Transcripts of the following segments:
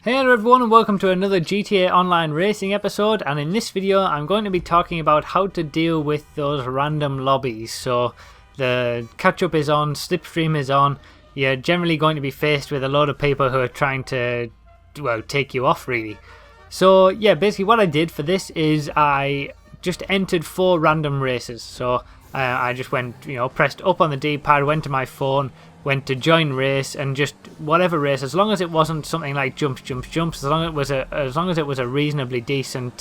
Hey hello everyone and welcome to another GTA Online racing episode, and in this video I'm going to be talking about how to deal with those random lobbies. So the catch up is on, slipstream is on, you're generally going to be faced with a lot of people who are trying to, well, take you off really. So yeah, basically what I did for this is I just entered 4 random races. So I just went, pressed up on the D-pad, went to my phone, went to join race, and just whatever race, as long as it wasn't something like jumps, as long as it was a reasonably decent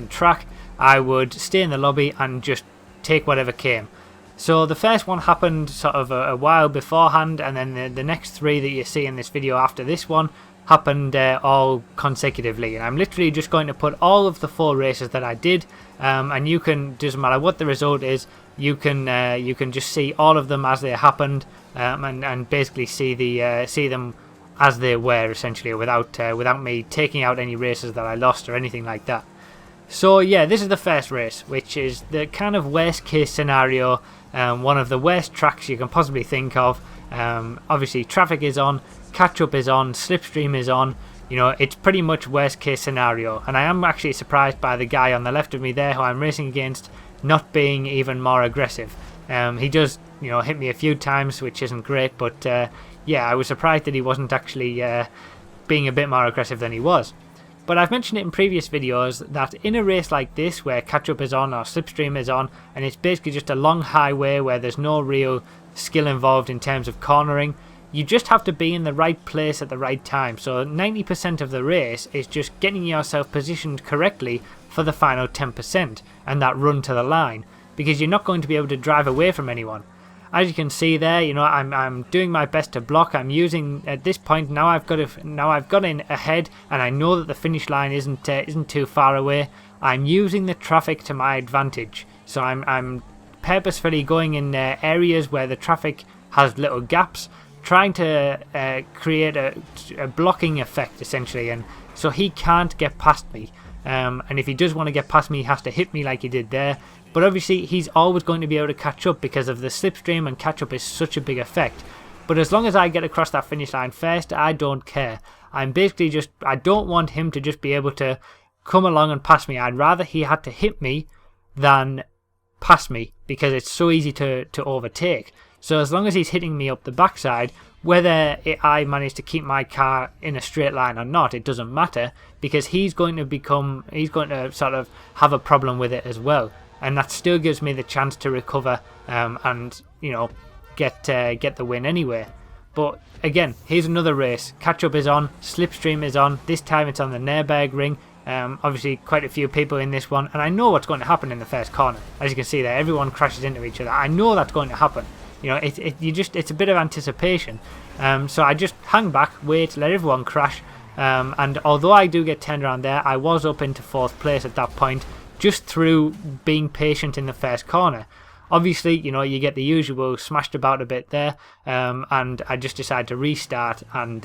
track, I would stay in the lobby and just take whatever came. So the first one happened sort of a while beforehand, and then the next 3 that you see in this video after this one happened all consecutively. And I'm literally just going to put all of the 4 races that I did, and you can, doesn't matter what the result is, you can just see all of them as they happened, and basically see them as they were, essentially, without me taking out any races that I lost or anything like that. So yeah, this is the first race, which is the kind of worst case scenario, one of the worst tracks you can possibly think of. Obviously traffic is on, catch up is on, slipstream is on. It's pretty much worst case scenario, and I am actually surprised by the guy on the left of me there who I'm racing against not being even more aggressive. He does hit me a few times, which isn't great, but yeah, I was surprised that he wasn't actually being a bit more aggressive than he was. But I've mentioned it in previous videos that in a race like this where catch up is on or slipstream is on, and it's basically just a long highway where there's no real skill involved in terms of cornering, you just have to be in the right place at the right time. So 90% of the race is just getting yourself positioned correctly for the final 10% and that run to the line, because you're not going to be able to drive away from anyone. As you can see there, I'm doing my best to block. I'm using, at this point now I've got in ahead, and I know that the finish line isn't too far away. I'm using the traffic to my advantage. So I'm purposefully going in areas where the traffic has little gaps, trying to create a blocking effect essentially, and so he can't get past me. And if he does want to get past me, he has to hit me like he did there. But obviously he's always going to be able to catch up because of the slipstream, and catch up is such a big effect. But as long as I get across that finish line first, I don't care. I'm basically just, I don't want him to just be able to come along and pass me. I'd rather he had to hit me than pass me, because it's so easy to overtake. So as long as he's hitting me up the backside, whether I manage to keep my car in a straight line or not, it doesn't matter, because he's going to sort of have a problem with it as well. And that still gives me the chance to recover and get the win anyway. But again, here's another race. Catch up is on, slipstream is on. This time it's on the Nürburgring. Obviously quite a few people in this one, and I know what's going to happen in the first corner. As you can see there, everyone crashes into each other. I know that's going to happen. It's a bit of anticipation. So I just hang back, wait, let everyone crash. And although I do get turned around there, I was up into 4th place at that point, just through being patient in the first corner. Obviously, you get the usual smashed about a bit there, and I just decided to restart and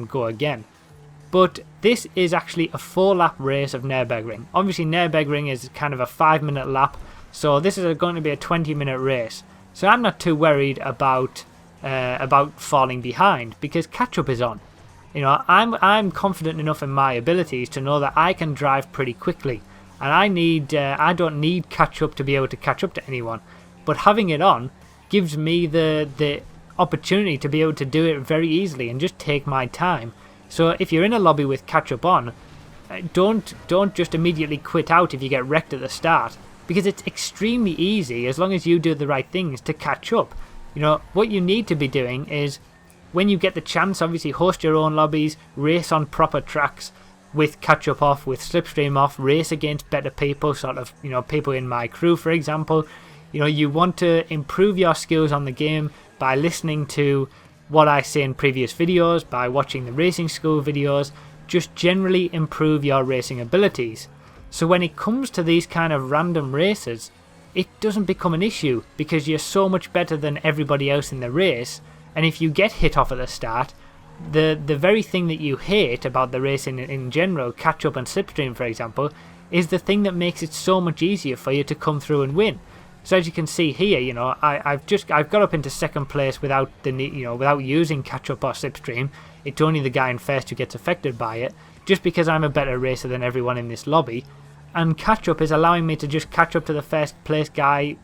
go again. But this is actually a 4-lap race of Nürburgring. Obviously, Nürburgring is kind of a 5-minute lap, so this is going to be a 20-minute race. So I'm not too worried about falling behind, because catch-up is on. I'm confident enough in my abilities to know that I can drive pretty quickly, and I don't need catch-up to be able to catch up to anyone. But having it on gives me the opportunity to be able to do it very easily and just take my time. So if you're in a lobby with catch-up on, don't just immediately quit out if you get wrecked at the start, because it's extremely easy, as long as you do the right things, to catch up. What you need to be doing is, when you get the chance, obviously host your own lobbies, race on proper tracks with catch up off, with slipstream off, race against better people, sort of, people in my crew, for example. You want to improve your skills on the game by listening to what I say in previous videos, by watching the racing school videos, just generally improve your racing abilities. So when it comes to these kind of random races, it doesn't become an issue, because you're so much better than everybody else in the race. And if you get hit off at the start, the very thing that you hate about the race in general, catch up and slipstream for example, is the thing that makes it so much easier for you to come through and win. So as you can see here, I've got up into second place without without using catch up or slipstream. It's only the guy in first who gets affected by it, just because I'm a better racer than everyone in this lobby. And catch up is allowing me to just catch up to the first place guy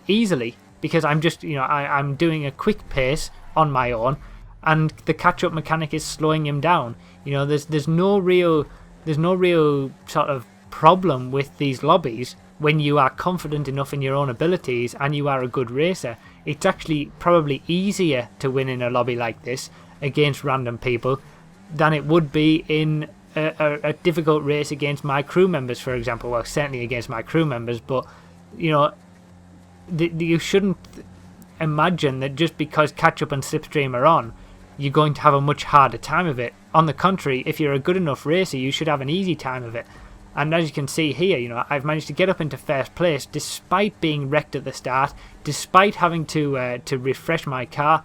easily, because I'm just I'm doing a quick pace on my own, and the catch up mechanic is slowing him down. There's no real sort of problem with these lobbies when you are confident enough in your own abilities and you are a good racer. It's actually probably easier to win in a lobby like this against random people than it would be in a difficult race against my crew members, for example. Well, certainly against my crew members, but you shouldn't imagine that just because catch up and slipstream are on, you're going to have a much harder time of it. On the contrary, if you're a good enough racer, you should have an easy time of it. And as you can see here, I've managed to get up into first place despite being wrecked at the start, despite having to refresh my car.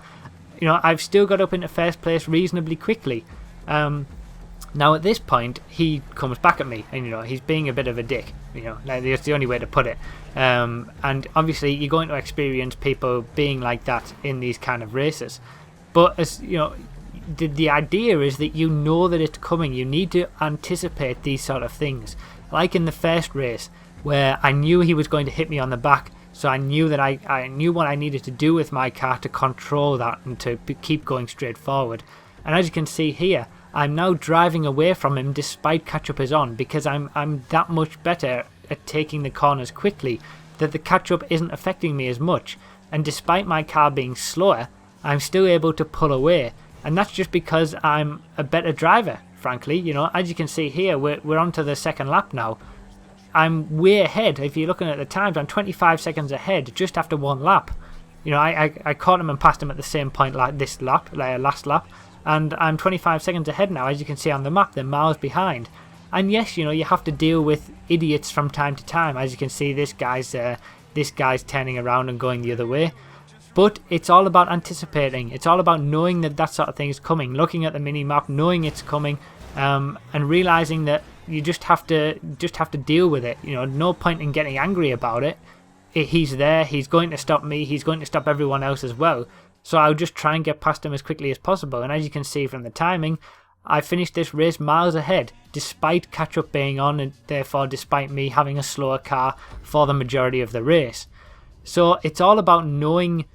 I've still got up into first place reasonably quickly. Now at this point, he comes back at me, and he's being a bit of a dick. That's the only way to put it. And obviously, you're going to experience people being like that in these kind of races. But as the idea is that you know that it's coming. You need to anticipate these sort of things. Like in the first race, where I knew he was going to hit me on the back, so I knew that I knew what I needed to do with my car to control that and to keep going straight forward. And as you can see here, I'm now driving away from him despite catch-up is on, because I'm that much better at taking the corners quickly that the catch-up isn't affecting me as much. And despite my car being slower, I'm still able to pull away. And that's just because I'm a better driver, frankly. As you can see here, we're on to the second lap now. I'm way ahead. If you're looking at the times, I'm 25 seconds ahead just after one lap. I caught him and passed him at the same point like this lap, last lap. And I'm 25 seconds ahead now. As you can see on the map, they're miles behind. And yes, you have to deal with idiots from time to time. As you can see, this guy's turning around and going the other way. But it's all about anticipating. It's all about knowing that sort of thing is coming, looking at the mini map, knowing it's coming, and realizing that you just have to deal with it. No point in getting angry about it. He's there. He's going to stop me. He's going to stop everyone else as well. So I'll just try and get past him as quickly as possible. And as you can see from the timing, I finished this race miles ahead, despite catch-up being on, and therefore despite me having a slower car for the majority of the race. So it's all about knowing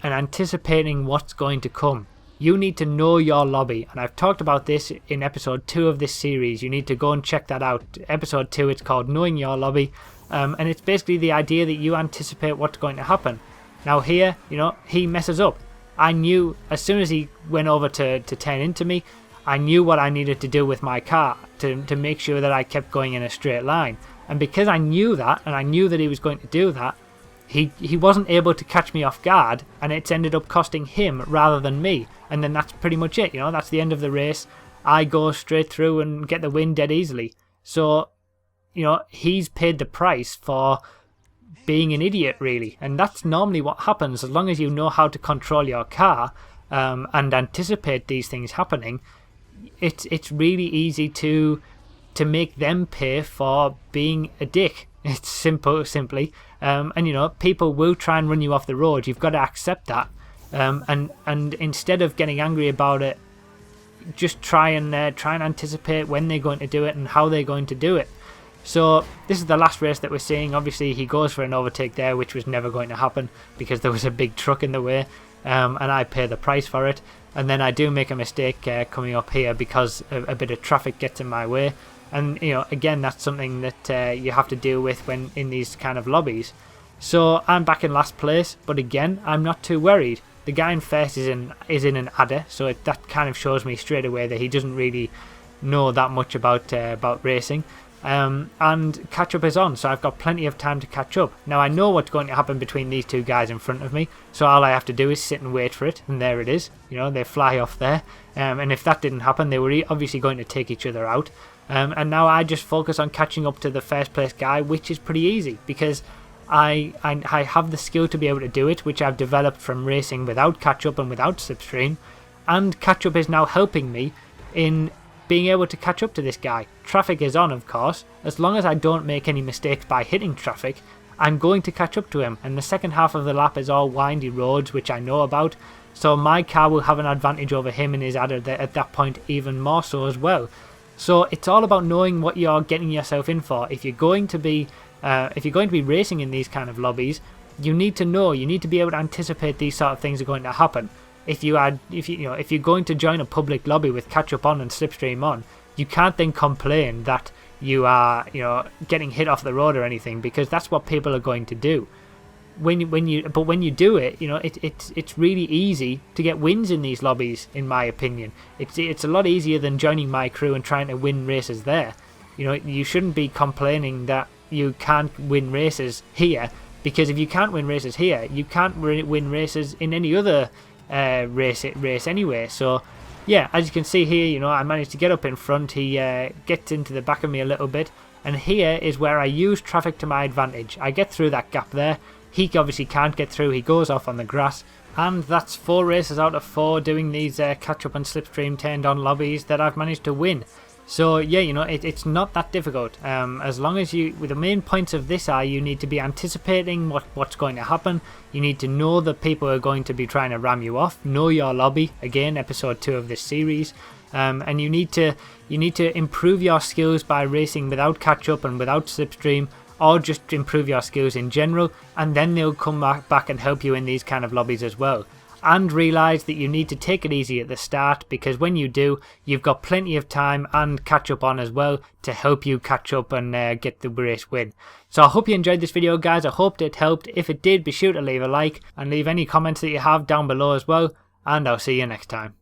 and anticipating what's going to come. You need to know your lobby, and I've talked about this in episode 2 of this series. You need to go and check that out. Episode 2, it's called Knowing Your Lobby, and it's basically the idea that you anticipate what's going to happen. Now here, he messes up. I knew as soon as he went over to turn into me, I knew what I needed to do with my car to make sure that I kept going in a straight line. And because I knew that, and I knew that he was going to do that, he wasn't able to catch me off guard, and it's ended up costing him rather than me. And then that's pretty much it. That's the end of the race. I go straight through and get the win dead easily. So, he's paid the price for being an idiot, really. And that's normally what happens. As long as you know how to control your car and anticipate these things happening, it's really easy to make them pay for being a dick. It's simply. And people will try and run you off the road. You've got to accept that. And instead of getting angry about it, just try and anticipate when they're going to do it and how they're going to do it. So this is the last race that we're seeing. Obviously he goes for an overtake there, which was never going to happen because there was a big truck in the way, and I pay the price for it. And then I do make a mistake coming up here because a bit of traffic gets in my way. And again, that's something that you have to deal with when in these kind of lobbies. So I'm back in last place, but again, I'm not too worried. The guy in first is in an adder, so that kind of shows me straight away that he doesn't really know that much about racing. And catch up is on, so I've got plenty of time to catch up. Now I know what's going to happen between these two guys in front of me, so all I have to do is sit and wait for it, and there it is. They fly off there, and if that didn't happen, they were obviously going to take each other out. And now I just focus on catching up to the first place guy, which is pretty easy because I have the skill to be able to do it, which I've developed from racing without catch up and without slipstream, and catch up is now helping me in being able to catch up to this guy. Traffic is on, of course. As long as I don't make any mistakes by hitting traffic, I'm going to catch up to him, and the second half of the lap is all windy roads, which I know about, so my car will have an advantage over him and his adder at that point even more so as well. So it's all about knowing what you're getting yourself in for. If you're going to be racing in these kind of lobbies, you need to know, you need to be able to anticipate these sort of things are going to happen. If you're going to join a public lobby with catch up on and slipstream on, you can't then complain that you are, getting hit off the road or anything, because that's what people are going to do. When you do it, it's really easy to get wins in these lobbies, in my opinion. It's a lot easier than joining my crew and trying to win races there. You shouldn't be complaining that you can't win races here, because if you can't win races here, you can't win races in any other race anyway. So yeah, as you can see here, I managed to get up in front. He gets into the back of me a little bit, and here is where I use traffic to my advantage. I get through that gap there. He obviously can't get through, he goes off on the grass, and that's 4 races out of 4 doing these catch up and slipstream turned on lobbies that I've managed to win. So yeah, it's not that difficult. As long as the main points of this are, you need to be anticipating what's going to happen. You need to know that people are going to be trying to ram you off. Know your lobby. Again, episode 2 of this series. And you need to improve your skills by racing without catch up and without slipstream, or just improve your skills in general, and then they'll come back and help you in these kind of lobbies as well. And realise that you need to take it easy at the start, because when you do, you've got plenty of time and catch up on as well to help you catch up and get the race win. So I hope you enjoyed this video, guys. I hope it helped. If it did, be sure to leave a like and leave any comments that you have down below as well, and I'll see you next time.